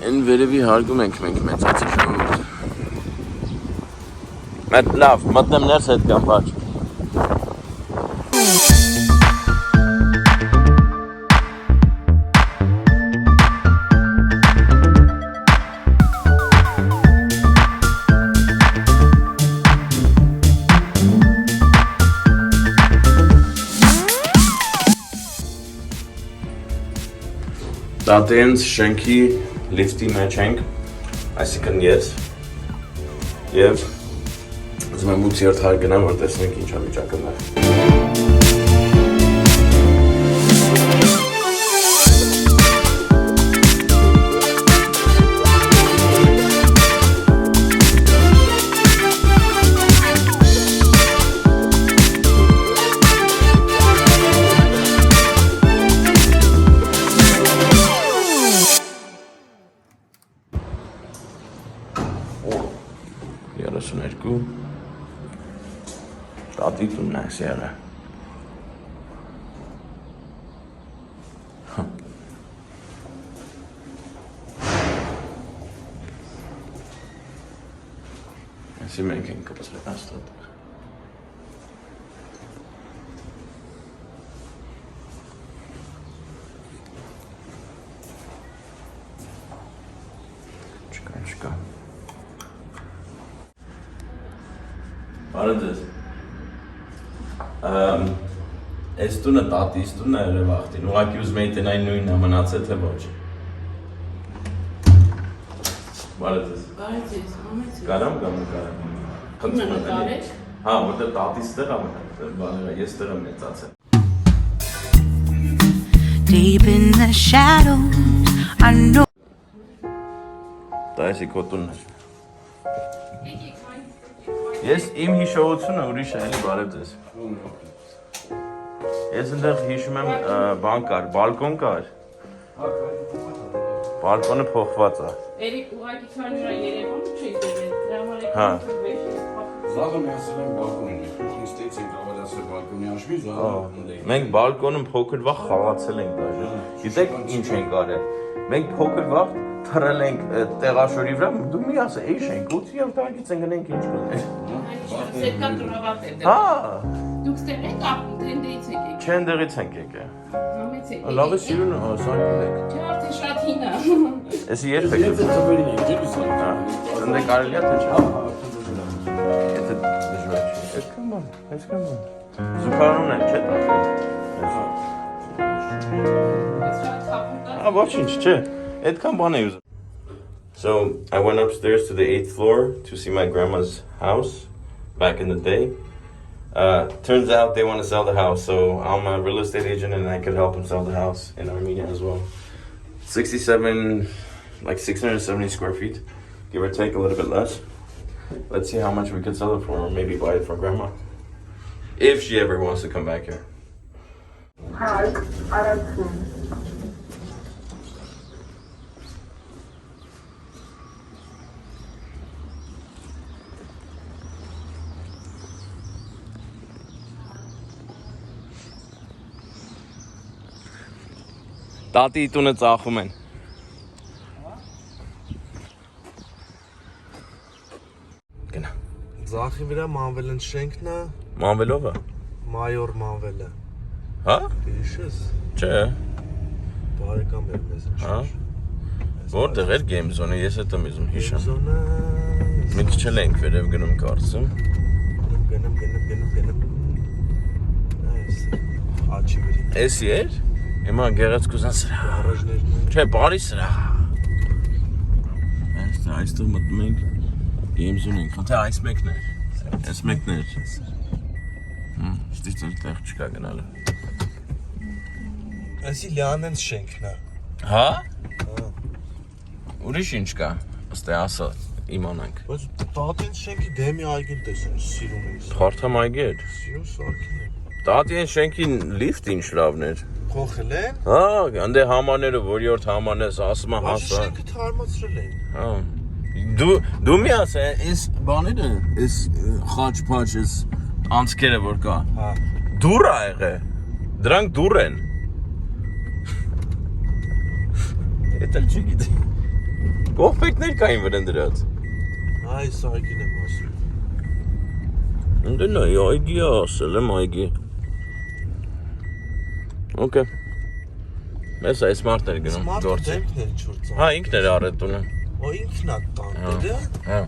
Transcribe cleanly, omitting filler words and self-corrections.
Են վերևի հարգում ենք մենք մեծացի շնորհ։ Մեծ լավ, մտնեմ ներս հետ կամ բաց։ Տատենց շենքի լիֆտի մեջ ենք, այսինքն ես և ուզում եմ 8-րդ հարկ գնամ, որ տեսնենք ինչա վիճակը նա։ Տատի տունն այս եղը։ Այսի մենք ենք կպսրետ աստատ։ Չկա։ Բարը ձեզ։ Այս տունը տատիս տունն է երևախտին, ուղղակի ուզում էի տնային նույնն է մնացել, թե ոչ։ Բարը ձեզ։ Բարը ձեզ, ամեց ես։ Կարամ կամ ու կարամ։ Խնդրում եմ կարեք։ Հա, որտեղ տատիս տեղ ամենը, ես տեղ եմ մեծացել։ Deep in the shadows, I know. Դա էսի քո տունն էր։ Ես իմ հիշողությունը ուրիշ է, էլի բարև ձեզ։ Ես ընդեղ հիշում եմ բան կար, բալկոն կար։ Բալկոնը փոխված է։ Երեք ուղղակի քան ուրա Երևանը չի դերել, դրա համար Հա։ Զաղը մի ասել եմ բալկոնին, ինչ ստեցինք ավել ասել բալկոնի աշվի, զաղը Մենք բալկոնում փոքր վաղ խաղացել ենք դաժե։ Գիտեք ինչ ենք արել։ Մենք փոքր վաղ թռել ենք տեղաշորի վրա, դու մի ասա, էյ շենք, 8-րդ տանկից են գնենք ինչ կլներ։ Սերկա տրավատ է։ Հա։ Դուք ստեղ եք ապրում, տենդերից եք եկել։ Չեն դեղից ենք եկել։ Համեց եք։ Լավ է սիրուն սարքել եք։ Չէ, արդեն շատ հին է։ Էսի երբ եք։ Եթե թվերին ենք, ջերի սարքել։ Ընդ է կարելի է թե չէ։ Եթե դժվար չի։ Այսքան բան։ Զուգարանուն են, չէ՞ տա։ Ա ոչինչ, չէ։ Այդքան բան է ուզում։ So I went upstairs to the 8th floor to see my grandma's house back in the day. Turns out they want to sell the house, so I'm a real estate agent and I could help them sell the house in Armenia as well. 67, like 670 square feet, give or take a little bit less. Let's see how much we could sell it for, or maybe buy it for grandma. If she ever wants to come back here. Hi, Տատի տունը ծախում են։ Գնա։ Ձախի վրա մանվելն շենքն է։ Մանվելով է։ Մայոր մանվելը։ Հա։ Հիշես։ Չէ։ Բարեկամ էր մեզ։ Հա։ Որտեղ էր Game Zone-ը, ես հետ եմ ուզում հիշեմ։ Zone-ը։ Մենք չել ենք վերև գնում կարծում։ Գնամ։ Այս աչի վրա։ Էսի էր։ Հիմա գեղեցկուզան սրա։ Առաժներն են։ Չէ, բարի սրա։ Այստեղ մտնում ենք Game Zone ենք, թե այս մեկն է։ Այս մեկն է։ Ստից տեղ չկա գնալը։ Այսի Լյանենց շենքն է։ Հա։ Հա։ Ուրիշ ինչ կա, ըստ է ասա իմանանք։ Բայց տատենց շենքի դեմի այգին տեսնում, սիրուն եմ։ Փարթամ այգեր։ Սիրուն սարքին է։ Տատի շենքի լիֆտը ինչ լավն էր։ Փոխել են։ Հա, անդե համաները, որի-որ համան ես ասում եմ Բայց հասա։ շենքը թարմացրել են։ Հա։ Դու մի ասա, այս բաները, այս խաչ-փաչ, այս անցքերը որ կա։ Հա։ Դուր ա եղե։ Դրանք դուր են։ Էդ էլ չգիտի։ Կողպեկներ կային վրան դրած։ Այս այգին եմ ասում։ Ընդ նայ այգի ասել եմ այգի։ Okay։ Մեզ այս մարդներ գնում Մարդը գործի։ դեմքն էլ չոր ծա։ Հա ինքն էր արել տունը։ Ո ինքն է տանտել, Հա։